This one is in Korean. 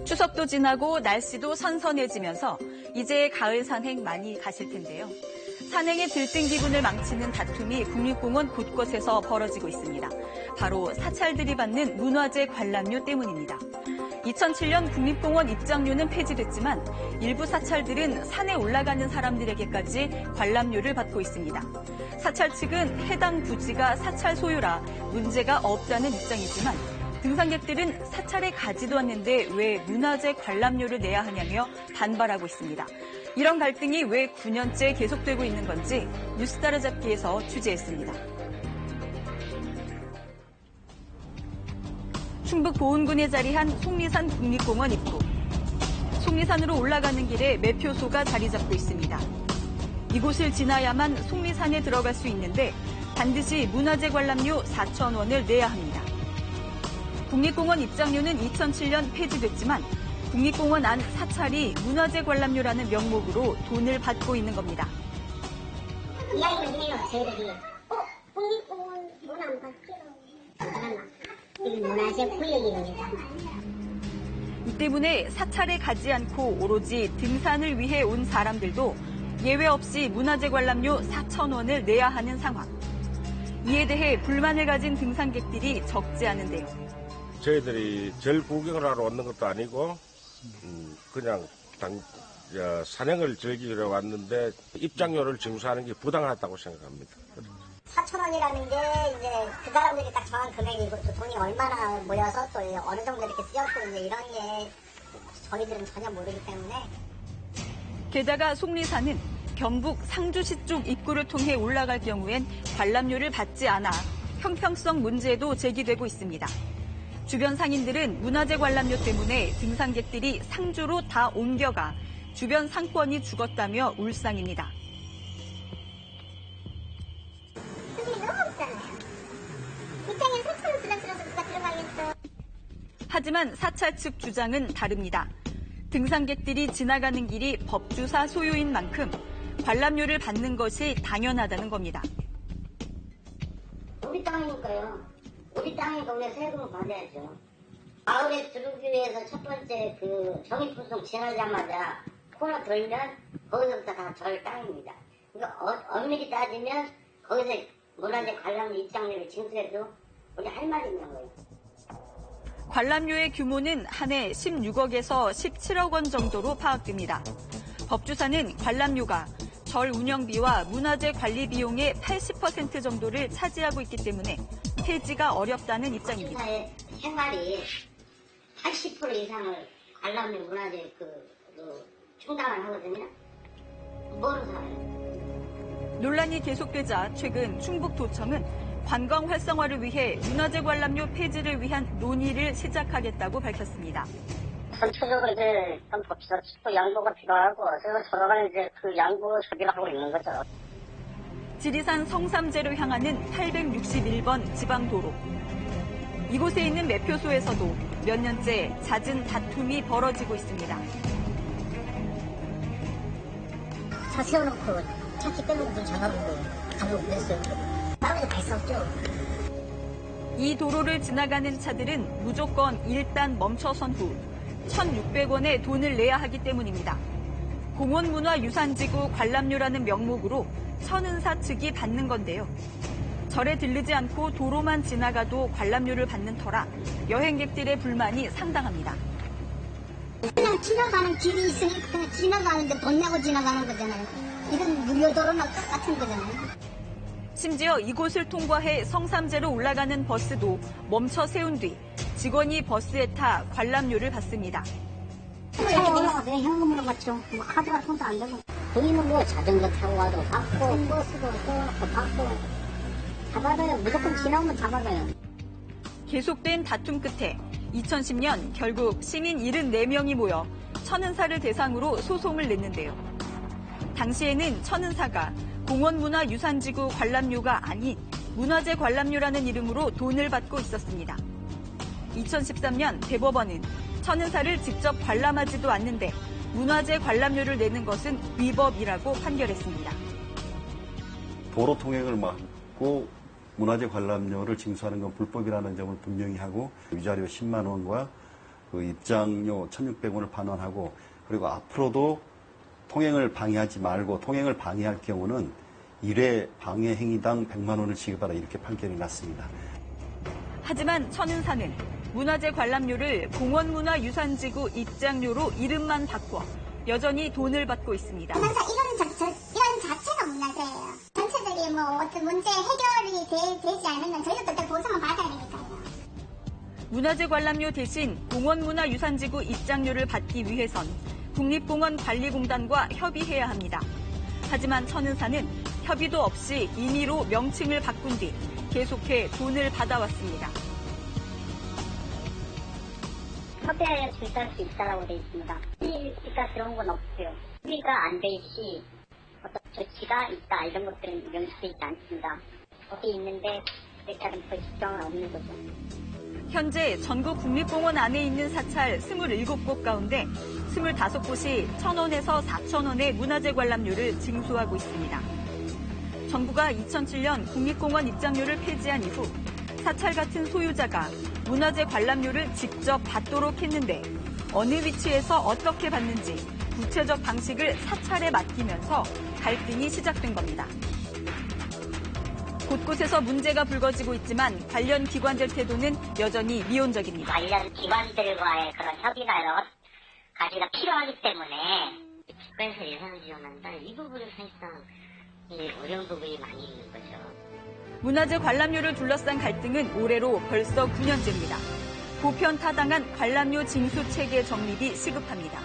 추석도 지나고 날씨도 선선해지면서 이제 가을 산행 많이 가실 텐데요. 산행의 들뜬 기분을 망치는 다툼이 국립공원 곳곳에서 벌어지고 있습니다. 바로 사찰들이 받는 문화재 관람료 때문입니다. 2007년 국립공원 입장료는 폐지됐지만 일부 사찰들은 산에 올라가는 사람들에게까지 관람료를 받고 있습니다. 사찰 측은 해당 부지가 사찰 소유라 문제가 없다는 입장이지만 등산객들은 사찰에 가지도 않는데 왜 문화재 관람료를 내야 하냐며 반발하고 있습니다. 이런 갈등이 왜 9년째 계속되고 있는 건지 뉴스 따라잡기에서 취재했습니다. 충북 보은군에 자리한 속리산 국립공원 입구. 속리산으로 올라가는 길에 매표소가 자리 잡고 있습니다. 이곳을 지나야만 속리산에 들어갈 수 있는데 반드시 문화재 관람료 4,000원을 내야 합니다. 국립공원 입장료는 2007년 폐지됐지만 국립공원 안 사찰이 문화재 관람료라는 명목으로 돈을 받고 있는 겁니다. 이야기를 해요, 저희들이. 국립공원 돈 안 받기로. 이건 문화재 구역입니다. 이 때문에 사찰에 가지 않고 오로지 등산을 위해 온 사람들도 예외 없이 문화재 관람료 4,000원을 내야 하는 상황. 이에 대해 불만을 가진 등산객들이 적지 않은데요. 저희들이 절 구경을 하러 오는 것도 아니고 그냥 산행을 즐기러 왔는데 입장료를 징수하는 게 부당하다고 생각합니다. 4,000원이라는 게 이제 그 사람들이 딱 정한 금액이고 또 돈이 얼마나 모여서 또 어느 정도 이렇게 쓰였고 이제 이런 게 저희들은 전혀 모르기 때문에. 게다가 속리산은 경북 상주시 쪽 입구를 통해 올라갈 경우엔 관람료를 받지 않아 형평성 문제도 제기되고 있습니다. 주변 상인들은 문화재 관람료 때문에 등산객들이 상주로 다 옮겨가 주변 상권이 죽었다며 울상입니다. 하지만 사찰 측 주장은 다릅니다. 등산객들이 지나가는 길이 법주사 소유인 만큼 관람료를 받는 것이 당연하다는 겁니다. 우리 땅이니까요. 우리 땅에 동네 세금을 받아야죠. 마을에 들어오기 위해서 첫 번째 그 정입분송 지나자마자 코너 돌면 거기서부터 다 저희 땅입니다. 그러니까 엄밀히 따지면 거기서 문화재 관람료 입장료를 징수해도 우리 할 말이 있는 거예요. 관람료의 규모는 한 해 16억에서 17억 원 정도로 파악됩니다. 법주사는 관람료가 절 운영비와 문화재 관리 비용의 80% 정도를 차지하고 있기 때문에 폐지가 어렵다는 입장입니다. 법주사의 생활이 80% 이상을 관람료 문화재 충당을 하거든요. 뭐로 살아요? 논란이 계속되자 최근 충북도청은 관광 활성화를 위해 문화재 관람료 폐지를 위한 논의를 시작하겠다고 밝혔습니다. 전체적으로 이제 법주사 또 양보가 필요하고 서로가 이제 그 양보 협의를 하고 있는 거죠. 지리산 성삼재로 향하는 861번 지방도로. 이곳에 있는 매표소에서도 몇 년째 잦은 다툼이 벌어지고 있습니다. 차 세워놓고 차키 빼놓고 좀 잡아보고 가려고 그랬어요. 다른 데갈 수 없죠. 이 도로를 지나가는 차들은 무조건 일단 멈춰선 후 1,600원의 돈을 내야 하기 때문입니다. 공원문화유산지구 관람료라는 명목으로 천은사 측이 받는 건데요. 절에 들르지 않고 도로만 지나가도 관람료를 받는 터라 여행객들의 불만이 상당합니다. 그냥 지나가는 길이 있으니까 그냥 지나가는데 돈 내고 지나가는 거잖아요. 이건 무료도로나 똑같은 거잖아요. 심지어 이곳을 통과해 성삼재로 올라가는 버스도 멈춰 세운 뒤 직원이 버스에 타 관람료를 받습니다. 차에 올라가 그냥 현금으로 받죠. 뭐 카드가 통도 안 되고. 본인은 뭐 자전거 타고 와도 받고 버스도 또 받고 다 받아요. 무조건 지나오면 다 받아요. 계속된 다툼 끝에 2010년 결국 시민 74명이 모여 천은사를 대상으로 소송을 냈는데요. 당시에는 천은사가 공원문화유산지구 관람료가 아닌 문화재 관람료라는 이름으로 돈을 받고 있었습니다. 2013년 대법원은 천은사를 직접 관람하지도 않는데 문화재 관람료를 내는 것은 위법이라고 판결했습니다. 도로 통행을 막고 문화재 관람료를 징수하는 건 불법이라는 점을 분명히 하고 위자료 10만 원과 그 입장료 1,600원을 반환하고 그리고 앞으로도 통행을 방해하지 말고 통행을 방해할 경우는 1회 방해 행위당 100만 원을 지급하라 이렇게 판결이 났습니다. 하지만 천은사는 문화재 관람료를 공원문화유산지구 입장료로 이름만 바꿔 여전히 돈을 받고 있습니다. 이런 자체가 문화재예요. 전체적인 어떤 문제 해결이 되지 않으면 저희도 그때 보상을 받아야 되니까요. 문화재 관람료 대신 공원문화유산지구 입장료를 받기 위해선 국립공원관리공단과 협의해야 합니다. 하지만 천은사는 협의도 없이 임의로 명칭을 바꾼 뒤 계속해 돈을 받아왔습니다. 협의하여 줄수할 수 있다고 되어 있습니다. 협의가 들어온 건 없고요. 협의가 안 돼 있이 어떤 조치가 있다 이런 것들은 명시되어 있지 않습니다. 거기 있는데 그에 따른 지정은 없는 거죠. 현재 전국 국립공원 안에 있는 사찰 27곳 가운데 25곳이 1,000원에서 4,000원의 문화재 관람료를 징수하고 있습니다. 정부가 2007년 국립공원 입장료를 폐지한 이후 사찰 같은 소유자가 문화재 관람료를 직접 받도록 했는데 어느 위치에서 어떻게 받는지 구체적 방식을 사찰에 맡기면서 갈등이 시작된 겁니다. 곳곳에서 문제가 불거지고 있지만 관련 기관들 태도는 여전히 미온적입니다. 관련 기관들과의 그런 협의나 여러 가지가 필요하기 때문에 국가에서 예산을 지원한다. 이 부분은 사실상 어려운 부분이 많이 있는 거죠. 문화재 관람료를 둘러싼 갈등은 올해로 벌써 9년째입니다. 보편타당한 관람료 징수 체계 정립이 시급합니다.